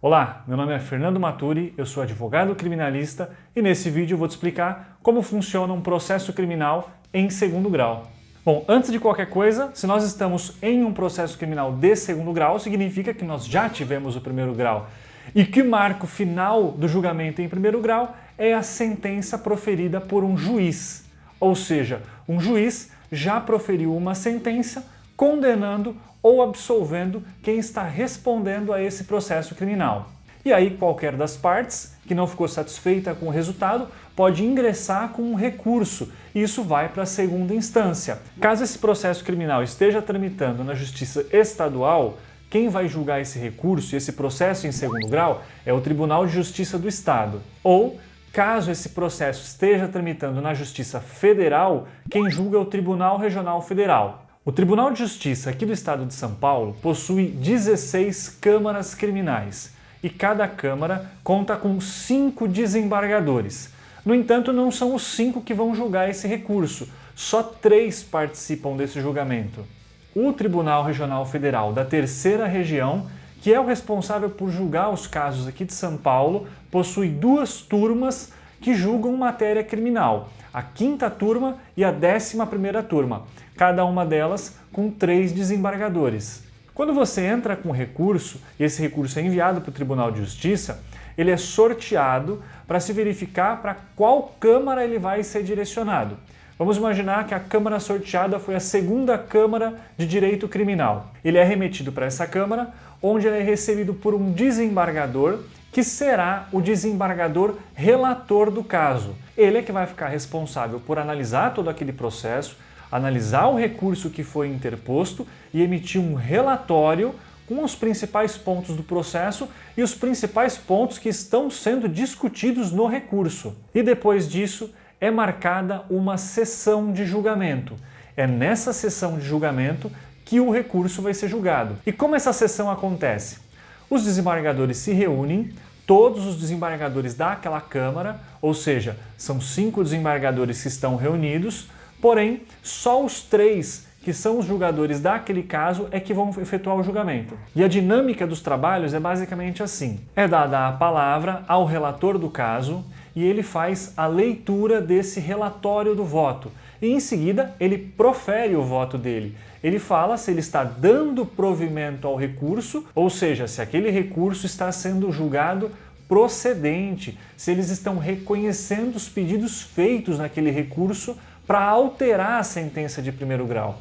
Olá, meu nome é Fernando Maturi, eu sou advogado criminalista e nesse vídeo eu vou te explicar como funciona um processo criminal em segundo grau. Bom, antes de qualquer coisa, se nós estamos em um processo criminal de segundo grau, significa que nós já tivemos o primeiro grau e que o marco final do julgamento em primeiro grau é a sentença proferida por um juiz, ou seja, um juiz já proferiu uma sentença condenando ou absolvendo quem está respondendo a esse processo criminal. E aí qualquer das partes que não ficou satisfeita com o resultado pode ingressar com um recurso e isso vai para a segunda instância. Caso esse processo criminal esteja tramitando na Justiça Estadual, quem vai julgar esse recurso e esse processo em segundo grau é o Tribunal de Justiça do Estado. Ou, caso esse processo esteja tramitando na Justiça Federal, quem julga é o Tribunal Regional Federal. O Tribunal de Justiça aqui do Estado de São Paulo possui 16 câmaras criminais e cada câmara conta com 5 desembargadores. No entanto, não são os 5 que vão julgar esse recurso, só 3 participam desse julgamento. O Tribunal Regional Federal da Terceira Região, que é o responsável por julgar os casos aqui de São Paulo, possui 2 turmas que julgam matéria criminal, a 5ª turma e a 11ª turma, cada uma delas com 3 desembargadores. Quando você entra com recurso e esse recurso é enviado para o Tribunal de Justiça, ele é sorteado para se verificar para qual Câmara ele vai ser direcionado. Vamos imaginar que a Câmara sorteada foi a 2ª Câmara de Direito Criminal. Ele é remetido para essa Câmara, onde ele é recebido por um desembargador, que será o desembargador relator do caso. Ele é que vai ficar responsável por analisar todo aquele processo, analisar o recurso que foi interposto e emitir um relatório com os principais pontos do processo e os principais pontos que estão sendo discutidos no recurso. E depois disso é marcada uma sessão de julgamento. É nessa sessão de julgamento que o recurso vai ser julgado. E como essa sessão acontece? Os desembargadores se reúnem, todos os desembargadores daquela Câmara, ou seja, são 5 desembargadores que estão reunidos, porém, só os 3 que são os julgadores daquele caso é que vão efetuar o julgamento. E a dinâmica dos trabalhos é basicamente assim. É dada a palavra ao relator do caso e ele faz a leitura desse relatório do voto. E em seguida ele profere o voto dele. Ele fala se ele está dando provimento ao recurso, ou seja, se aquele recurso está sendo julgado procedente, se eles estão reconhecendo os pedidos feitos naquele recurso para alterar a sentença de primeiro grau.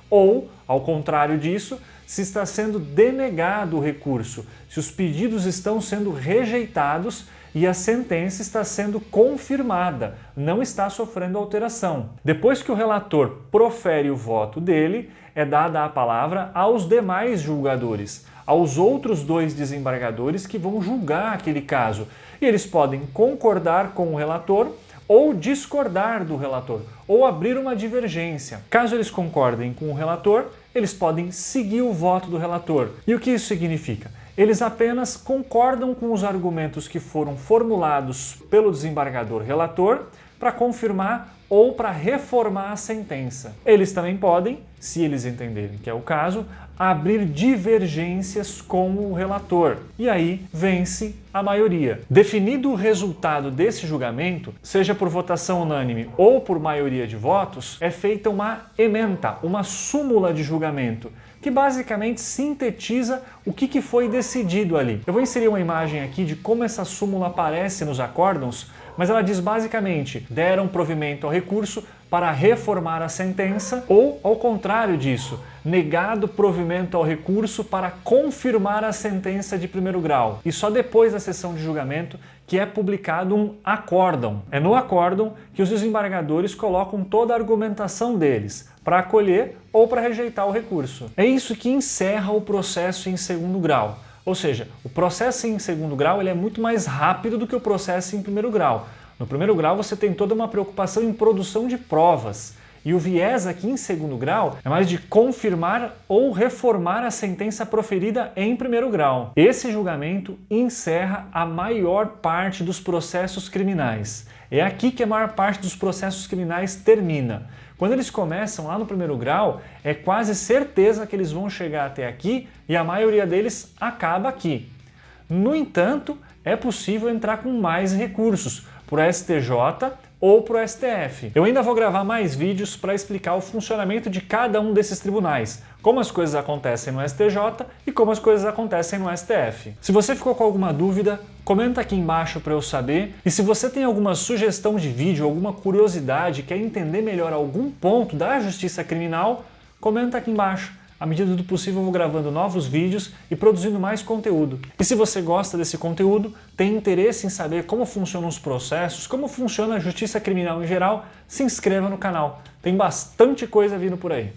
Ou, ao contrário disso, se está sendo denegado o recurso, se os pedidos estão sendo rejeitados e a sentença está sendo confirmada, não está sofrendo alteração. Depois que o relator profere o voto dele, é dada a palavra aos demais julgadores, aos outros 2 desembargadores que vão julgar aquele caso. E eles podem concordar com o relator ou discordar do relator, ou abrir uma divergência. Caso eles concordem com o relator, eles podem seguir o voto do relator. E o que isso significa? Eles apenas concordam com os argumentos que foram formulados pelo desembargador relator para confirmar ou para reformar a sentença. Eles também podem, se eles entenderem que é o caso, abrir divergências com o relator. E aí vence a maioria. Definido o resultado desse julgamento, seja por votação unânime ou por maioria de votos, é feita uma ementa, uma súmula de julgamento, que basicamente sintetiza o que foi decidido ali. Eu vou inserir uma imagem aqui de como essa súmula aparece nos acórdãos, mas ela diz basicamente: deram provimento ao recurso para reformar a sentença, ou, ao contrário disso, negado provimento ao recurso para confirmar a sentença de primeiro grau. E só depois da sessão de julgamento que é publicado um acórdão. É no acórdão que os desembargadores colocam toda a argumentação deles para acolher ou para rejeitar o recurso. É isso que encerra o processo em segundo grau. Ou seja, o processo em segundo grau ele é muito mais rápido do que o processo em primeiro grau. No primeiro grau você tem toda uma preocupação em produção de provas. E o viés aqui em segundo grau é mais de confirmar ou reformar a sentença proferida em primeiro grau. Esse julgamento encerra a maior parte dos processos criminais. É aqui que a maior parte dos processos criminais termina. Quando eles começam lá no primeiro grau, é quase certeza que eles vão chegar até aqui e a maioria deles acaba aqui. No entanto, é possível entrar com mais recursos por STJ ou para o STF. Eu ainda vou gravar mais vídeos para explicar o funcionamento de cada um desses tribunais, como as coisas acontecem no STJ e como as coisas acontecem no STF. Se você ficou com alguma dúvida, comenta aqui embaixo para eu saber. E se você tem alguma sugestão de vídeo, alguma curiosidade, quer entender melhor algum ponto da justiça criminal, comenta aqui embaixo. À medida do possível eu vou gravando novos vídeos e produzindo mais conteúdo. E se você gosta desse conteúdo, tem interesse em saber como funcionam os processos, como funciona a justiça criminal em geral, se inscreva no canal. Tem bastante coisa vindo por aí.